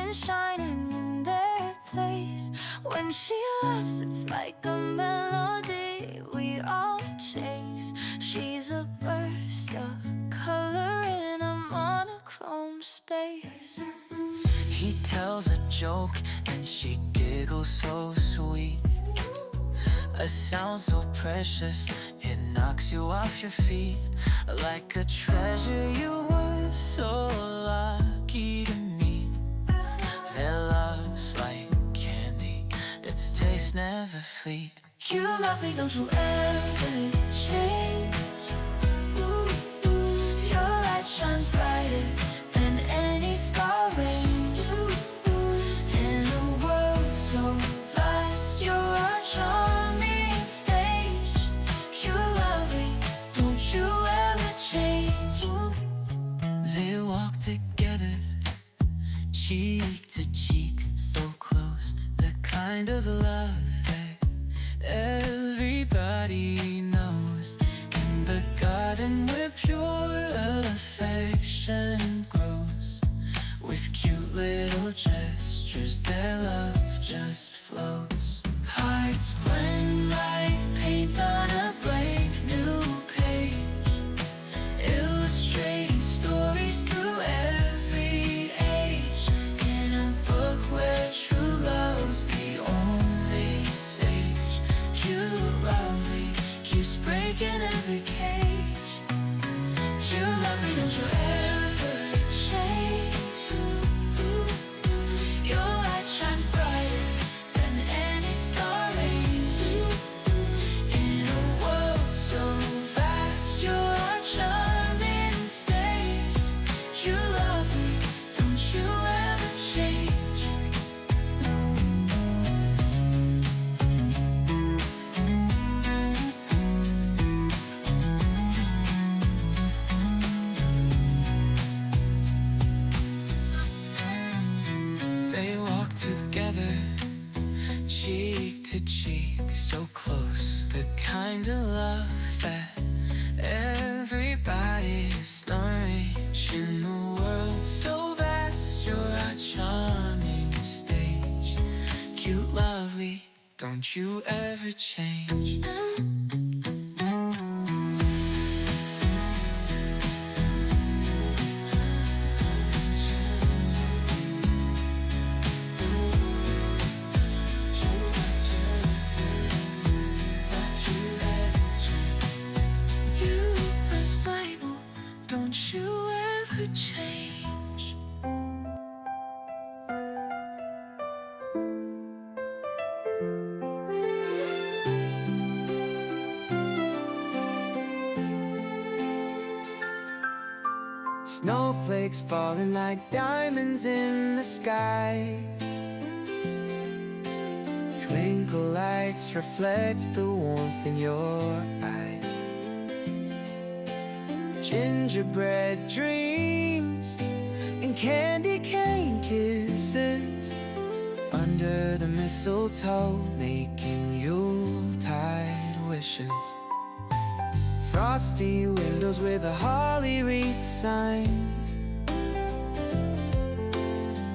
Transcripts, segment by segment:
diamonds shining in their place. When she laughs, it's like a melody we all chase. She's a burst of color in a monochrome space. He tells a joke and she giggles so sweet. A sound so precious, it knocks you off your feet. Like a treasure you were so lucky to meet. Their love's like candy, its taste never fleet. You love me, don't you ever change. Your light shines brighter than any star range. In a world so vast, you're our charming stage. You're lovely, don't you ever change. They walk together, cheek to cheek, so close. The kind of love that everybody knows. In the garden where pure affection grows. With cute little gestures, their love just flows. Hearts blend like paint on a blank new page, illustrating stories through every age. In a book where true love's the only sage. Cute, lovely, keeps breaking every cage. Cute, lovely, don't you ever change. Your light shines brighter than any star range. In a world so vast, you're our charming stage. You love me, don't you ever change. They walk together, cheek to cheek, so close. The kind of love that everybody's reach. In the world so vast, you're our charming stage. Cute, lovely, don't you ever change. Don't you ever change. Snowflakes falling like diamonds in the sky. Twinkle lights reflect the warmth in your eyes. Gingerbread dreams and candy cane kisses under the mistletoe, making Yuletide wishes. Frosty windows with a holly wreath sign,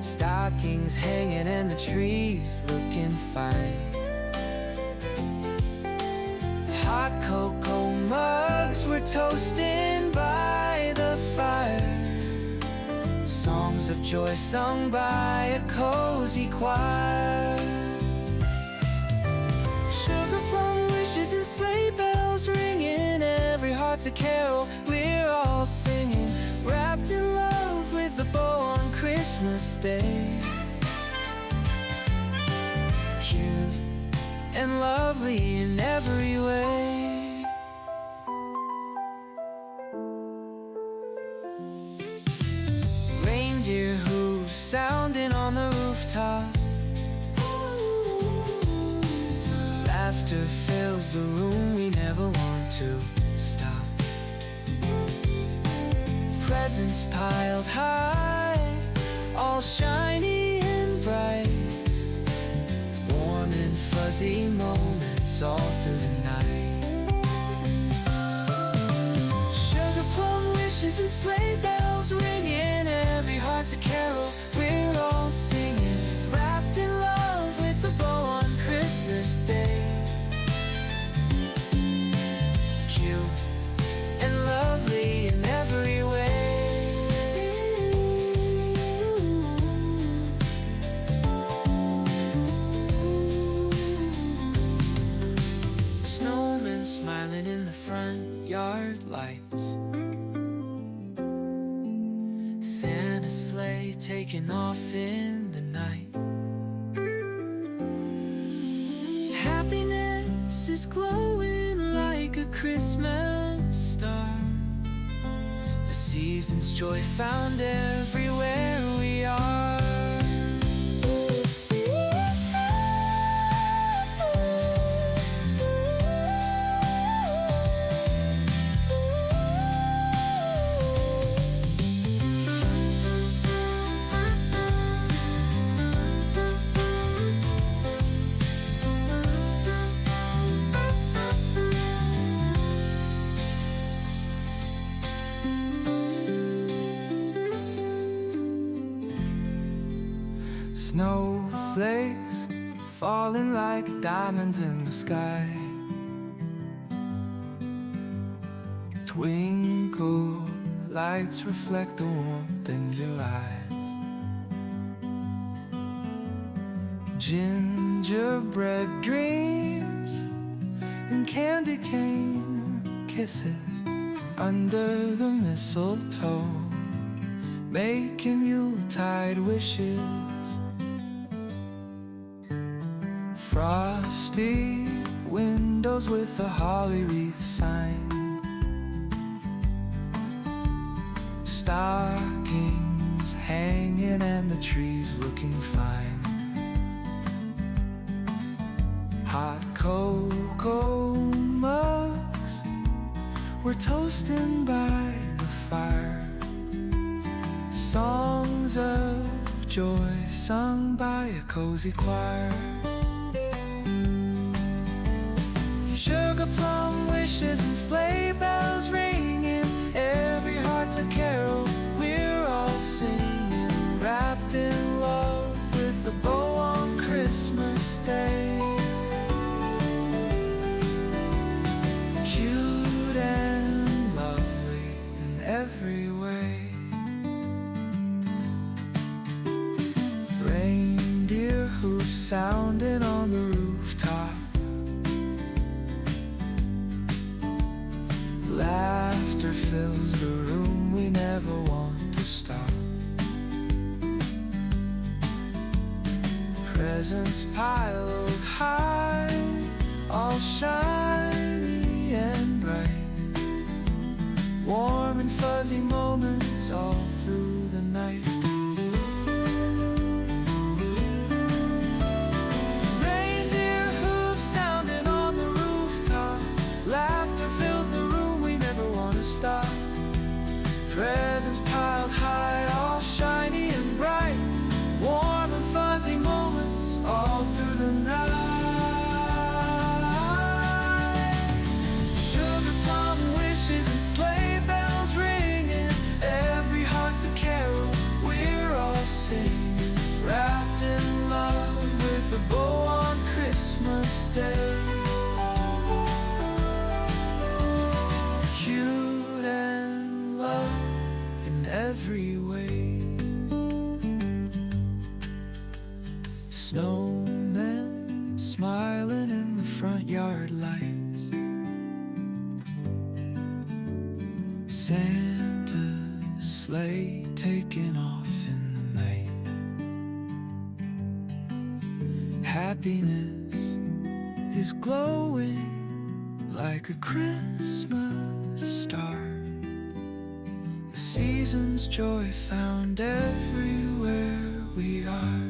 stockings hanging and the trees looking fine. Hot cocoa mugs we're toasting by the fire, songs of joy sung by a cozy choir. Sugar plum wishes and sleigh bells ringing, every heart's a carol we're all singing, wrapped in love with a bow on Christmas Day. Cute and lovely in every way. Reindeer hooves sounding on the rooftop, laughter fills the room, we never want to stop. Presents piled high, all shiny and bright, warm and fuzzy moments all through the night. Sugar plum wishes and sleigh bells ringing, every heart's a carol we're all singing, front yard lights. Santa's sleigh taking off in the night. Happiness is glowing like a Christmas star. The season's joy found everywhere we are. Snowflakes falling like diamonds in the sky. Twinkle lights reflect the warmth in your eyes. Gingerbread dreams and candy cane kisses under the mistletoe, making Yuletide wishes. Frosty windows with a holly wreath sign. Stockings hanging and the trees looking fine. Hot cocoa mugs, we're toasting by the fire. Songs of joy sung by a cozy choir. Sugar plum wishes and sleigh bells ringing. Every heart's a carol, we're all singing. Wrapped in love with a bow on Christmas Day. Cute and lovely in every way. Reindeer hooves sounding on the rooftop. Laughter fills the room, we never want to stop. Presents piled high, all shiny and bright. Warm and fuzzy moments all through the night. Reindeer hooves sounding on the rooftop. Laughter fills the room, we never want to stop. Presents piled high, all shiny and bright. Warm and fuzzy moments all through the night. Sugar plum wishes and sleigh bells ringing. Every heart's a carol, we're all singing. Wrapped in love with a bow on Christmas Day. Cute and love in every way. Snowmen smiling in the front yard lights. Santa's sleigh taking off in the night. Happiness is glowing like a Christmas star. The season's joy found everywhere we are.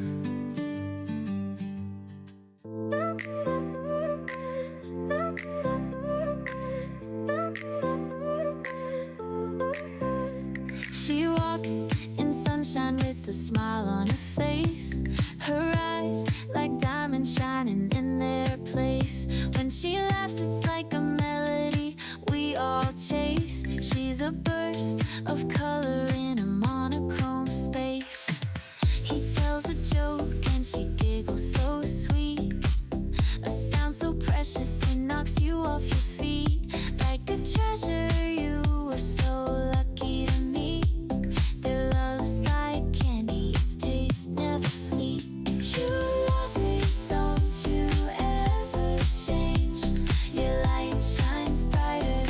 She walks in sunshine with a smile on her face. Her eyes like diamonds shining in their place. When she laughs, it's like a melody we all chase. She's a burst of color in a monochrome space. He tells a joke and she giggles so sweet. A sound so precious it knocks you off your feet. Like a treasure you were so lucky to meet. Their love's like candy, its taste never fleet. You love it, don't you ever change. Your light shines brighter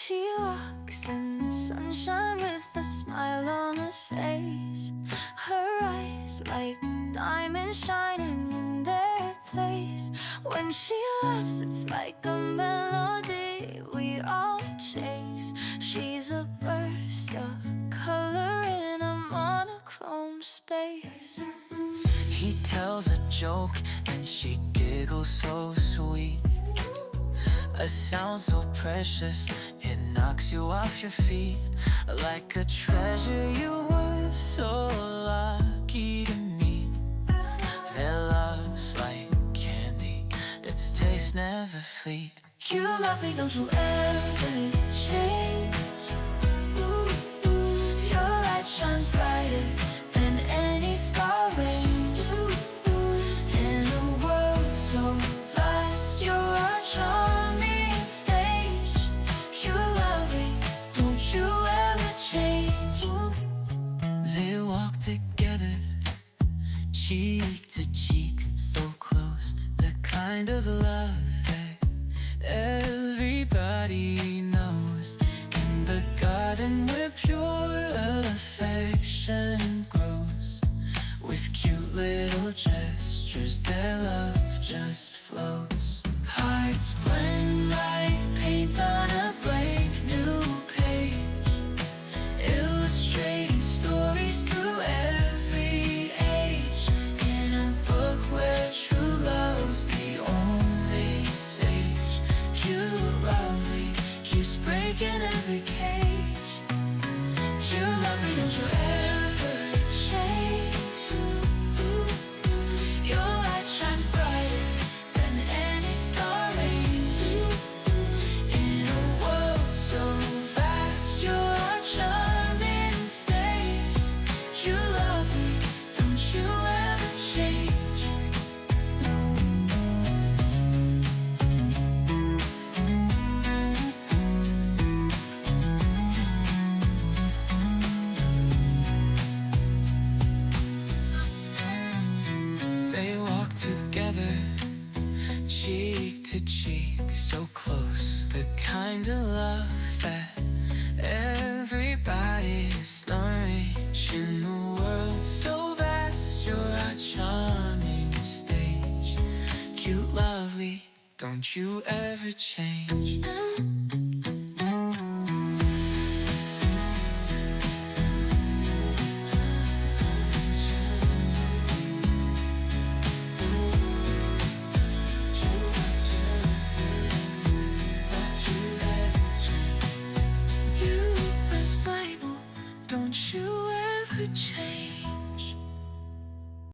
She walks in the sunshine with a smile on her face. Her eyes like diamonds shining in their place. When she laughs, it's like a melody we all chase. She's a burst of color in a monochrome space. He tells a joke and she giggles so sweet. A sound so precious, it knocks you off your feet. Like a treasure you were so lucky to meet. Their love's like candy, its taste never fleet. You love me, don't you ever change. Your light shines brighter than any star range. In a world so vast, you're our charming stage. You're lovely, don't you ever change. They walk together, cheek to cheek, so close. The kind of love that everybody knows. In the garden where pure affection grows. With cute little gestures, their love just flows. Hearts blend like paint on a blank new page. Illustrating stories through every age. In a book where true love's the only sage. Cute, lovely, keeps breaking every cage. Cute, lovely, don't you ever change. Your light shines brighter than any star range. In a world so vast, you're our charming stage. You love me, don't you ever change. They walk together, cheek to cheek, so close. The kind of love that everybody's nourish. In the world so vast, you're our charming stage. Cute, lovely, don't you ever change. You, Bible, don't you ever change.